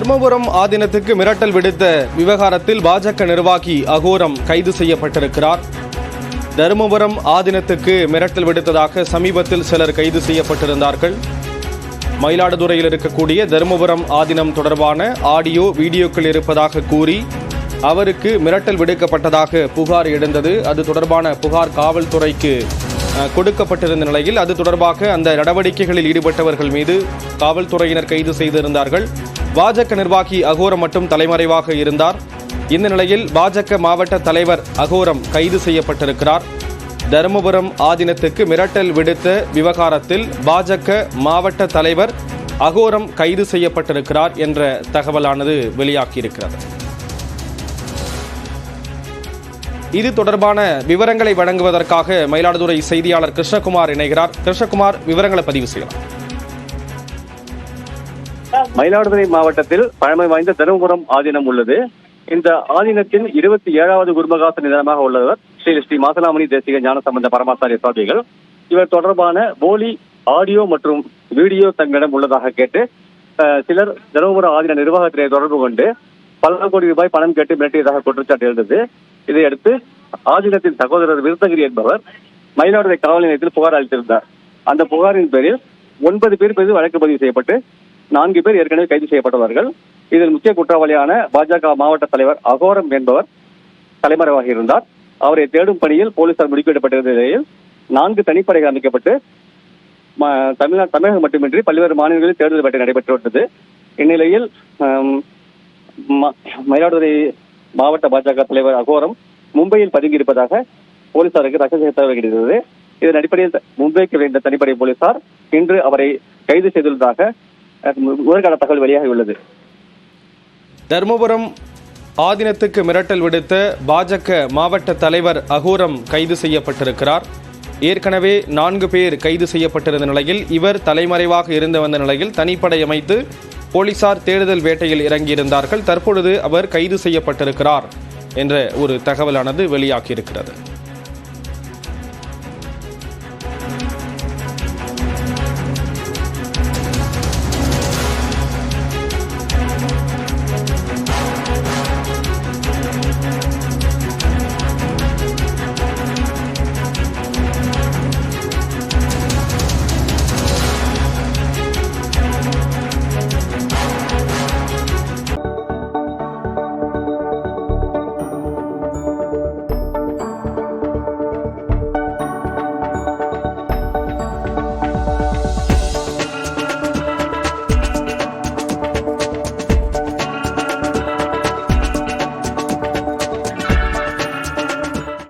தர்மபுரம் ஆதீனத்துக்கு மிரட்டல் விடுத்த விவகாரத்தில் பாஜக நிர்வாகி அகோரம் கைது செய்யப்பட்டிருக்கிறார். தர்மபுரம் ஆதீனத்துக்கு மிரட்டல் விடுத்ததாக சமீபத்தில் சிலர் கைது செய்யப்பட்டிருந்தார்கள். மயிலாடுதுறையில் இருக்கக்கூடிய தர்மபுரம் ஆதீனம் தொடர்பான ஆடியோ வீடியோக்கள் இருப்பதாக கூறி அவருக்கு மிரட்டல் விடுக்கப்பட்டதாக புகார் எழுந்தது. அது தொடர்பான புகார் காவல்துறைக்கு கொடுக்கப்பட்டிருந்த நிலையில் அது தொடர்பாக அந்த நடவடிக்கைகளில் ஈடுபட்டவர்கள் மீது காவல்துறையினர் கைது செய்திருந்தார்கள். பாஜக நிர்வாகி அகோரம் மட்டும் தலைமறைவாக இருந்தார். இந்த நிலையில் பாஜக மாவட்ட தலைவர் அகோரம் கைது செய்யப்பட்டிருக்கிறார். தருமபுரம் ஆதீனத்துக்கு மிரட்டல் விடுத்த விவகாரத்தில் பாஜக மாவட்ட தலைவர் அகோரம் கைது செய்யப்பட்டிருக்கிறார் என்ற தகவலானது வெளியாகியிருக்கிறது. இது தொடர்பான விவரங்களை வழங்குவதற்காக மயிலாடுதுறை செய்தியாளர் கிருஷ்ணகுமார் இணைகிறார். கிருஷ்ணகுமார், விவரங்களை பதிவு செய்யலாம். மயிலாடுதுறை மாவட்டத்தில் பழமை வாய்ந்த தருமபுரம் ஆதீனம் உள்ளது. இந்த ஆதீனத்தின் 27வது குருமகாச நிதனமாக உள்ளவர் ஸ்ரீ மாசலாமணி தேசிக ஞான சம்பந்த பரமாச்சாரிய சுவாமிகள். இவர் தொடர்பான போலி ஆடியோ மற்றும் வீடியோ தங்களிடம் உள்ளதாக கேட்டு சிலர் தருமபுரம் ஆதீன நிர்வாகத்தினை தொடர்பு கொண்டு பல கோடி ரூபாய் பணம் கேட்டு மிரட்டியதாக குற்றச்சாட்டு எழுந்தது. இதையடுத்து ஆதீனத்தின் சகோதரர் விருத்தகிரி என்பவர் மயிலாடுதுறை காவல் நிலையத்தில் புகார் அளித்திருந்தார். அந்த புகாரின் பேரில் 9 பேர் மீது வழக்கு பதிவு செய்யப்பட்டு 4 பேர் ஏற்கனவே கைது செய்யப்பட்டவர்கள். இதில் முக்கிய குற்றவாளியான பாஜக மாவட்ட தலைவர் அகோரம் என்பவர் தலைமறைவாக இருந்தார். அவரை தேடும் பணியில் போலீசார் முடுக்கிவிடப்பட்டிருந்த நிலையில் 4 தனிப்படைகள் அமைக்கப்பட்டு தமிழகம் மட்டுமின்றி பல்வேறு மாநிலங்களில் தேடுதல் வேட்டை நடைபெற்று வந்தது. இந்நிலையில் மயிலாடுதுறை மாவட்ட பாஜக தலைவர் அகோரம் மும்பையில் பதுங்கியிருப்பதாக போலீசாருக்கு ரகசிய தகவல் கிடைத்தது. இதன் அடிப்படையில் மும்பைக்கு விரைந்த தனிப்படை போலீசார் இன்று அவரை கைது செய்துள்ளதாக முதற்கால தகவல் வெளியாகியுள்ளது. தர்மபுரம் ஆதீனத்துக்கு மிரட்டல் விடுத்த பாஜக மாவட்ட தலைவர் அகோரம் கைது செய்யப்பட்டிருக்கிறார். ஏற்கனவே 4 பேர் கைது செய்யப்பட்டிருந்த நிலையில் இவர் தலைமறைவாக இருந்து வந்த நிலையில் தனிப்படை அமைத்து போலீசார் தேடுதல் வேட்டையில் இறங்கியிருந்தார்கள். தற்பொழுது அவர் கைது செய்யப்பட்டிருக்கிறார் என்ற ஒரு தகவலானது வெளியாகியிருக்கிறது.